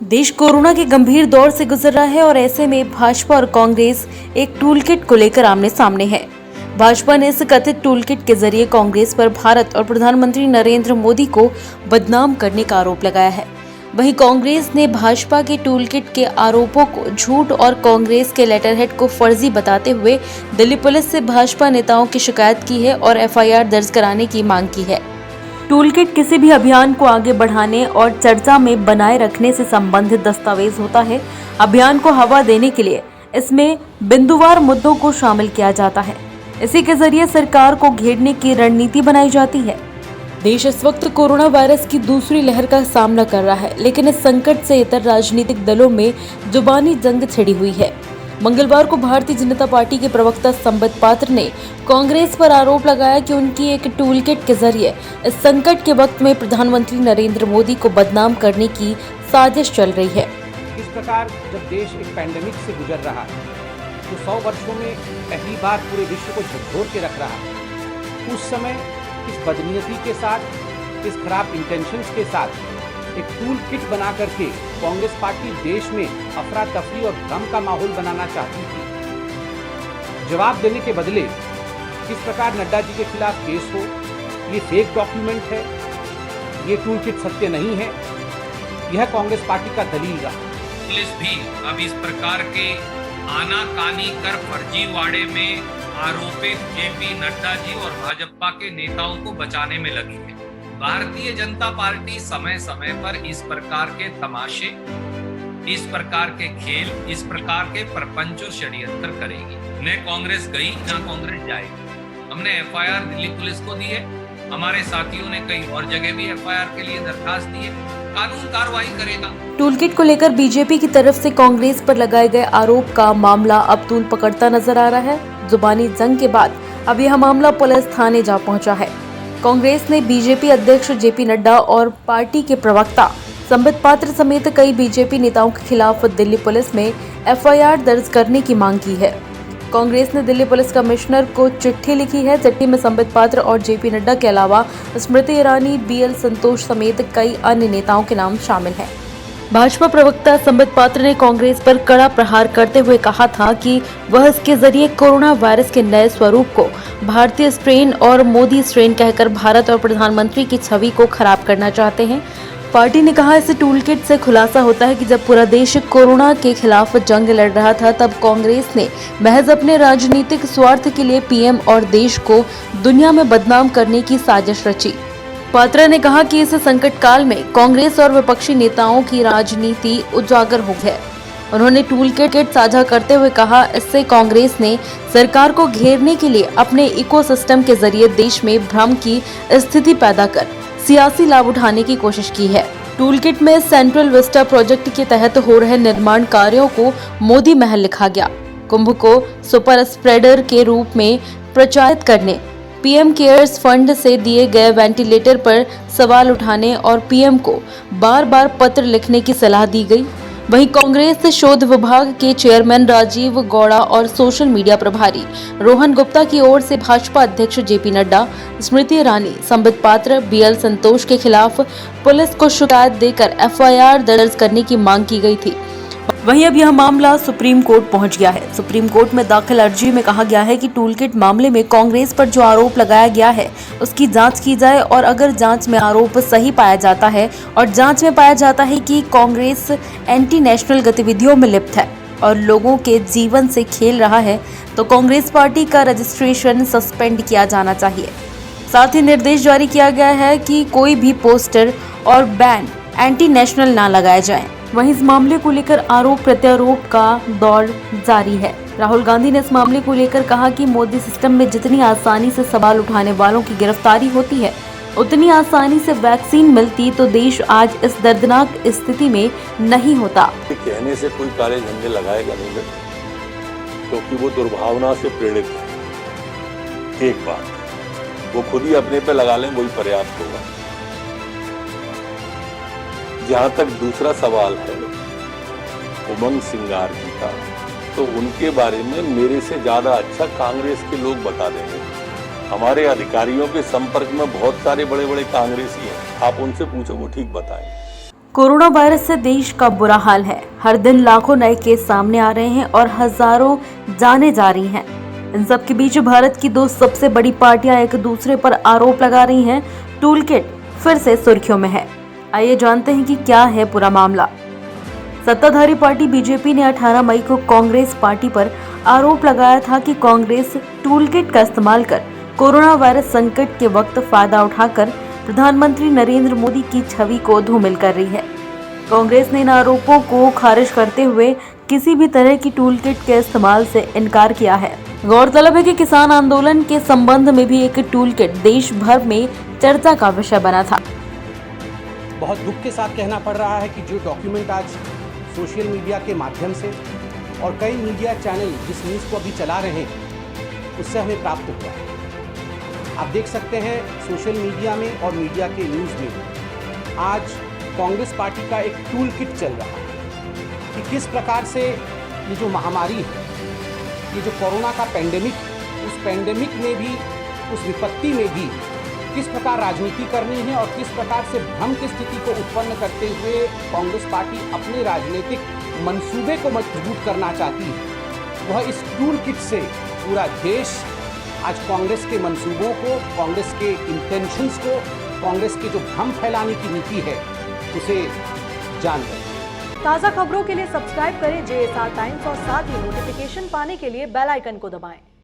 देश कोरोना के गंभीर दौर से गुजर रहा है और ऐसे में भाजपा और कांग्रेस एक टूलकिट को लेकर आमने सामने है। भाजपा ने इस कथित टूलकिट के जरिए कांग्रेस पर भारत और प्रधानमंत्री नरेंद्र मोदी को बदनाम करने का आरोप लगाया है। वहीं कांग्रेस ने भाजपा के टूलकिट के आरोपों को झूठ और कांग्रेस के लेटरहेड को फर्जी बताते हुए दिल्ली पुलिस से भाजपा नेताओं की शिकायत की है और एफआईआर दर्ज कराने की मांग की है। टूलकिट किसी भी अभियान को आगे बढ़ाने और चर्चा में बनाए रखने से संबंधित दस्तावेज होता है। अभियान को हवा देने के लिए इसमें बिंदुवार मुद्दों को शामिल किया जाता है। इसी के जरिए सरकार को घेरने की रणनीति बनाई जाती है। देश इस वक्त कोरोना वायरस की दूसरी लहर का सामना कर रहा है, लेकिन इस संकट से इतर राजनीतिक दलों में जुबानी जंग छिड़ी हुई है। मंगलवार को भारतीय जनता पार्टी के प्रवक्ता संबित पात्र ने कांग्रेस पर आरोप लगाया कि उनकी एक टूलकिट के जरिए इस संकट के वक्त में प्रधानमंत्री नरेंद्र मोदी को बदनाम करने की साजिश चल रही है। इस प्रकार जब देश एक पैंडेमिक से गुजर रहा है, तो 100 वर्षों में पहली बार पूरे विश्व को झकझोर के रख रहा है, उस समय इस बदनीयती के साथ, इस खराब इंटेंशंस के साथ एक टूल किट बना करके कांग्रेस पार्टी देश में अफरा तफरी और भ्रम का माहौल बनाना चाहती थी। जवाब देने के बदले किस प्रकार नड्डा जी के खिलाफ केस हो, ये फेक डॉक्यूमेंट है, ये टूल किट सत्य नहीं है, यह कांग्रेस पार्टी का दलील रहा। पुलिस भी अब इस प्रकार के आनाकानी कर फर्जीवाड़े में आरोपित जेपी नड्डा जी और भाजपा के नेताओं को बचाने में लगी है। भारतीय जनता पार्टी समय समय पर इस प्रकार के तमाशे, इस प्रकार के खेल, इस प्रकार के प्रपंच और षड्यंत्र करेगी। न कांग्रेस गई न कांग्रेस जाएगी। हमने एफआईआर दिल्ली पुलिस को दी है, हमारे साथियों ने कई और जगह भी एफआईआर के लिए दरखास्त दी है। कानून कार्रवाई करेगा। टूलकिट को लेकर बीजेपी की तरफ से कांग्रेस पर लगाए गए आरोप का मामला अब तूल पकड़ता नजर आ रहा है। जुबानी जंग के बाद अब यह मामला पुलिस थाने जा पहुंचा है। कांग्रेस ने बीजेपी अध्यक्ष जेपी नड्डा और पार्टी के प्रवक्ता संबित पात्र समेत कई बीजेपी नेताओं के खिलाफ दिल्ली पुलिस में एफआईआर दर्ज करने की मांग की है। कांग्रेस ने दिल्ली पुलिस कमिश्नर को चिट्ठी लिखी है। चिट्ठी में संबित पात्र और जेपी नड्डा के अलावा स्मृति ईरानी, बीएल संतोष समेत कई अन्य नेताओं के नाम शामिल हैं। भाजपा प्रवक्ता संबित पात्र ने कांग्रेस पर कड़ा प्रहार करते हुए कहा था कि वह इसके जरिए कोरोना वायरस के नए स्वरूप को भारतीय स्ट्रेन और मोदी स्ट्रेन कहकर भारत और प्रधानमंत्री की छवि को खराब करना चाहते हैं। पार्टी ने कहा, इस टूलकिट से खुलासा होता है कि जब पूरा देश कोरोना के खिलाफ जंग लड़ रहा था, तब कांग्रेस ने महज अपने राजनीतिक स्वार्थ के लिए पीएम और देश को दुनिया में बदनाम करने की साजिश रची। पात्रा ने कहा कि इस संकट काल में कांग्रेस और विपक्षी नेताओं की राजनीति उजागर हो गई। उन्होंने टूलकिट साझा करते हुए कहा, इससे कांग्रेस ने सरकार को घेरने के लिए अपने इकोसिस्टम के जरिए देश में भ्रम की स्थिति पैदा कर सियासी लाभ उठाने की कोशिश की है। टूलकिट में सेंट्रल विस्टा प्रोजेक्ट के तहत हो रहे निर्माण कार्यों को मोदी महल लिखा गया, कुंभ को सुपर स्प्रेडर के रूप में प्रचारित करने, पीएम केयर्स फंड से दिए गए वेंटिलेटर पर सवाल उठाने और पीएम को बार बार पत्र लिखने की सलाह दी गई। वहीं कांग्रेस शोध विभाग के चेयरमैन राजीव गौड़ा और सोशल मीडिया प्रभारी रोहन गुप्ता की ओर से भाजपा अध्यक्ष जेपी नड्डा, स्मृति ईरानी, संबित पात्र, बीएल संतोष के खिलाफ पुलिस को शिकायत देकर एफआईआर दर्ज करने की मांग की गई थी। वहीं अब यह मामला सुप्रीम कोर्ट पहुंच गया है। सुप्रीम कोर्ट में दाखिल अर्जी में कहा गया है कि टूलकिट मामले में कांग्रेस पर जो आरोप लगाया गया है उसकी जांच की जाए और अगर जांच में आरोप सही पाया जाता है और जांच में पाया जाता है कि कांग्रेस एंटी नेशनल गतिविधियों में लिप्त है और लोगों के जीवन से खेल रहा है, तो कांग्रेस पार्टी का रजिस्ट्रेशन सस्पेंड किया जाना चाहिए। साथ ही निर्देश जारी किया गया है कि कोई भी पोस्टर और बैन एंटी नेशनल ना लगाए जाए। वहीं इस मामले को लेकर आरोप प्रत्यारोप का दौर जारी है। राहुल गांधी ने इस मामले को लेकर कहा कि मोदी सिस्टम में जितनी आसानी से सवाल उठाने वालों की गिरफ्तारी होती है, उतनी आसानी से वैक्सीन मिलती तो देश आज इस दर्दनाक स्थिति में नहीं होता। कहने से कोई काले झंडे लगाएगा नहीं, क्योंकि वो दुर्भावना से प्रेरित है। एक बात वो खुद ही अपने पे लगा लें, वही पर्याप्त होगा। जहां तक दूसरा सवाल है उमंग सिंगार जी का, तो उनके बारे में मेरे से ज्यादा अच्छा कांग्रेस के लोग बता देंगे। हमारे अधिकारियों के संपर्क में बहुत सारे बड़े बड़े कांग्रेसी हैं, आप उनसे पूछो, वो ठीक बताएं। कोरोना वायरस से देश का बुरा हाल है। हर दिन लाखों नए केस सामने आ रहे हैं और हजारों जानें जा रही हैं। इन सब के बीच भारत की दो सबसे बड़ी पार्टियां एक दूसरे पर आरोप लगा रही हैं। टूल किट फिर से सुर्खियों में है। आइए जानते हैं कि क्या है पूरा मामला। सत्ताधारी पार्टी बीजेपी ने 18 मई को कांग्रेस पार्टी पर आरोप लगाया था कि कांग्रेस टूल किट का इस्तेमाल कर कोरोना वायरस संकट के वक्त फायदा उठाकर प्रधानमंत्री नरेंद्र मोदी की छवि को धूमिल कर रही है। कांग्रेस ने इन आरोपों को खारिज करते हुए किसी भी तरह की टूल किट के इस्तेमाल से इनकार किया है। गौरतलब है कि किसान आंदोलन के संबंध में भी एक टूल किट देश भर में चर्चा का विषय बना था। बहुत दुख के साथ कहना पड़ रहा है कि जो डॉक्यूमेंट आज सोशल मीडिया के माध्यम से और कई मीडिया चैनल जिस न्यूज़ को अभी चला रहे हैं उससे हमें प्राप्त हुआ है। आप देख सकते हैं सोशल मीडिया में और मीडिया के न्यूज़ में आज कांग्रेस पार्टी का एक टूल किट चल रहा है कि किस प्रकार से ये जो महामारी है, ये जो कोरोना का पेंडेमिक, उस पेंडेमिक में भी, उस विपत्ति में भी किस प्रकार राजनीति करनी है और किस प्रकार से भ्रम की स्थिति को उत्पन्न करते हुए कांग्रेस पार्टी अपने राजनीतिक मंसूबे को मजबूत करना चाहती है। वह इस टूल किट से पूरा देश आज कांग्रेस के मंसूबों को, कांग्रेस के इंटेंशंस को, कांग्रेस के जो भ्रम फैलाने की नीति है उसे जान गए। ताज़ा खबरों के लिए सब्सक्राइब करें JSR टाइम्स और साथ ही नोटिफिकेशन पाने के लिए बेल आइकन को दबाएं।